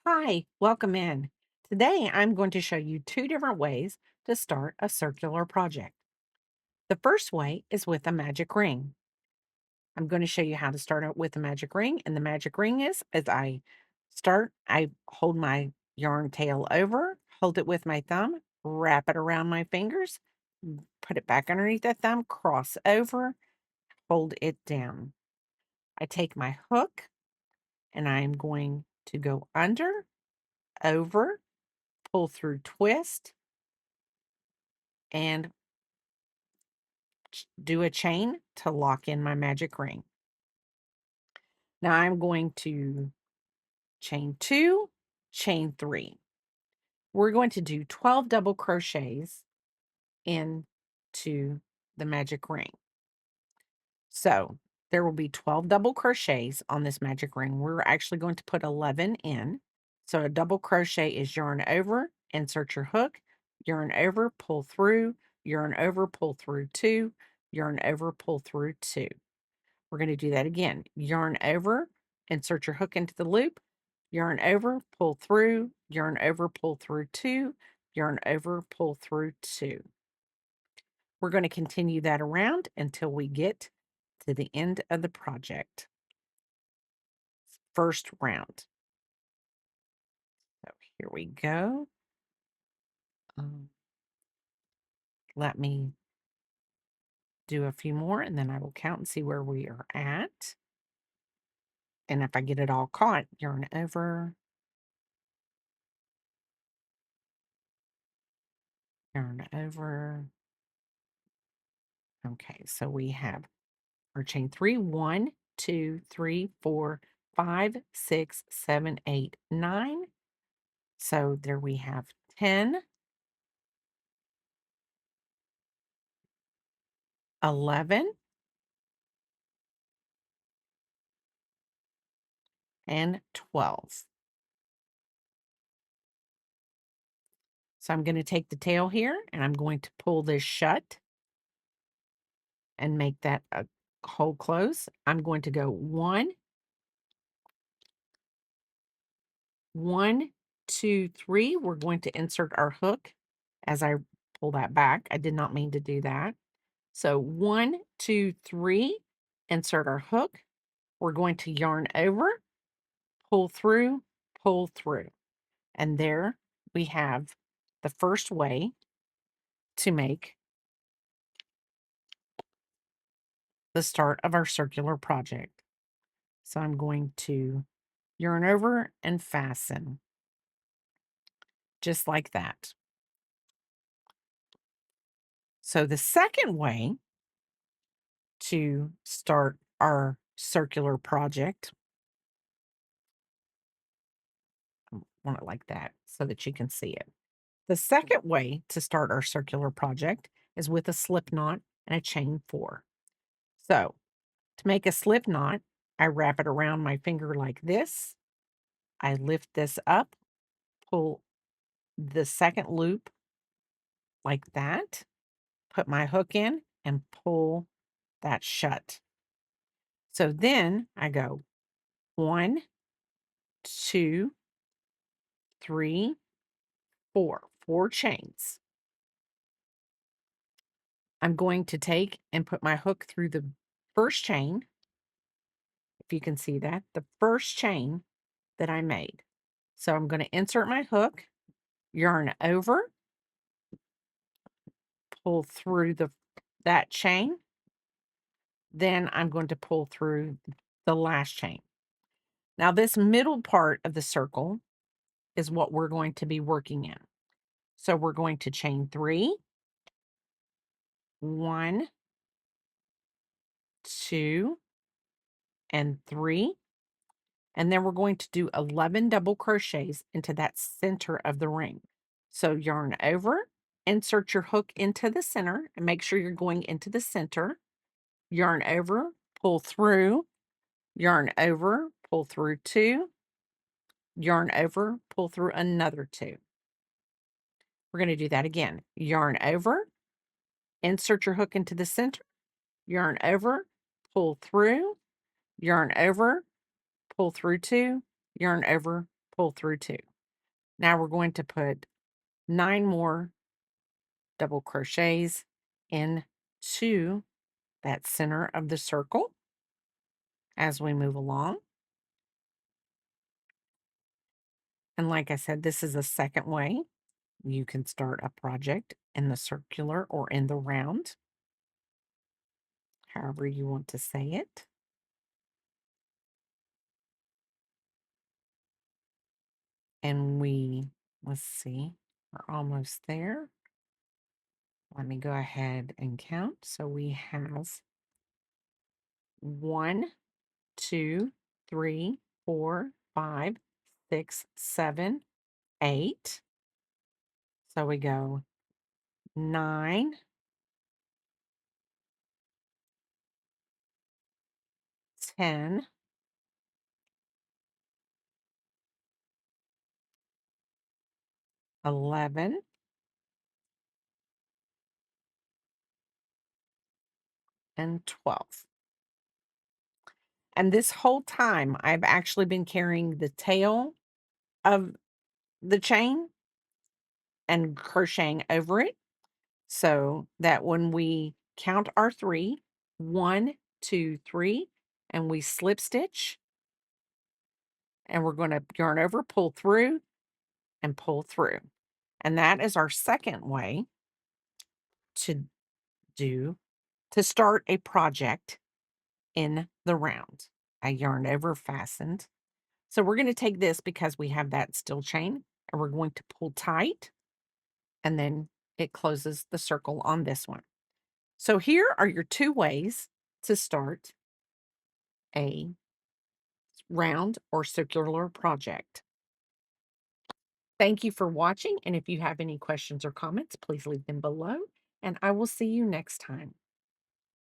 Hi, welcome in. Today I'm going to show you two different ways to start a circular project. The first way is with a magic ring. I'm going to show you how to start it with a magic ring. And the magic ring is as I start, I hold my yarn tail over, hold it with my thumb, wrap it around my fingers, put it back underneath the thumb, cross over, hold it down. I take my hook and I'm going to go under, over, pull through, twist, and do a chain to lock in my magic ring. Now I'm going to chain 2, chain 3. We're going to do 12 double crochets into the magic ring. So there will be 12 double crochets on this magic ring. We're actually going to put 11 in. So a double crochet is yarn over, insert your hook, yarn over, pull through, yarn over, pull through 2, yarn over, pull through 2. We're going to do that again. Yarn over, insert your hook into the loop, yarn over, pull through, yarn over, pull through 2, yarn over, pull through 2. We're going to continue that around until we get to the end of the project. First round. So here we go. Um, Let me do a few more and then I will count and see where we are at. And if I get it all caught, yarn over, yarn over. Okay, so we have our chain 3, 1, 2, 3, 4, 5, 6, 7, 8, 9. So there we have 10, 11, and 12. So I'm going to take the tail here and I'm going to pull this shut and make that a hole close. I'm going to go 1, 1, 2, 3. We're going to insert our hook as I pull that back. I did not mean to do that. So 1, 2, 3, insert our hook. We're going to yarn over, pull through, pull through. And there we have the first way to make the start of our circular project. So I'm going to yarn over and fasten just like that. So the second way to start our circular project, I want it like that so that you can see it. The second way to start our circular project is with a slip knot and a chain 4. So to make a slip knot, I wrap it around my finger like this. I lift this up, pull the second loop like that, put my hook in, and pull that shut. So then I go 1, 2, 3, 4, 4 chains. I'm going to take and put my hook through the first chain, if you can see that, the first chain that I made. So I'm going to insert my hook, yarn over, pull through that chain, then I'm going to pull through the last chain. Now this middle part of the circle is what we're going to be working in. So we're going to chain 3, 1, 2, and 3. And then we're going to do 11 double crochets into that center of the ring. So yarn over, insert your hook into the center and make sure you're going into the center. Yarn over, pull through, yarn over, pull through 2, yarn over, pull through another 2. We're going to do that again. Yarn over, insert your hook into the center, yarn over, pull through, yarn over, pull through 2, yarn over, pull through 2. Now we're going to put 9 more double crochets into that center of the circle as we move along. And like I said, this is a second way you can start a project in the circular or in the round, however you want to say it. And let's see, we're almost there. Let me go ahead and count. So we have 1, 2, 3, 4, 5, 6, 7, 8. So we go 9, 10, 11, and 12. And this whole time, I've actually been carrying the tail of the chain and crocheting over it so that when we count our 3, 1, 2, 3, and we slip stitch, and we're going to yarn over, pull through, and pull through. And that is our second way to do to start a project in the round. I yarn over, fastened. So we're going to take this because we have that steel chain, and we're going to pull tight, and then it closes the circle on this one. So here are your 2 ways to start a round or circular project. Thank you for watching, and if you have any questions or comments, please leave them below, and I will see you next time.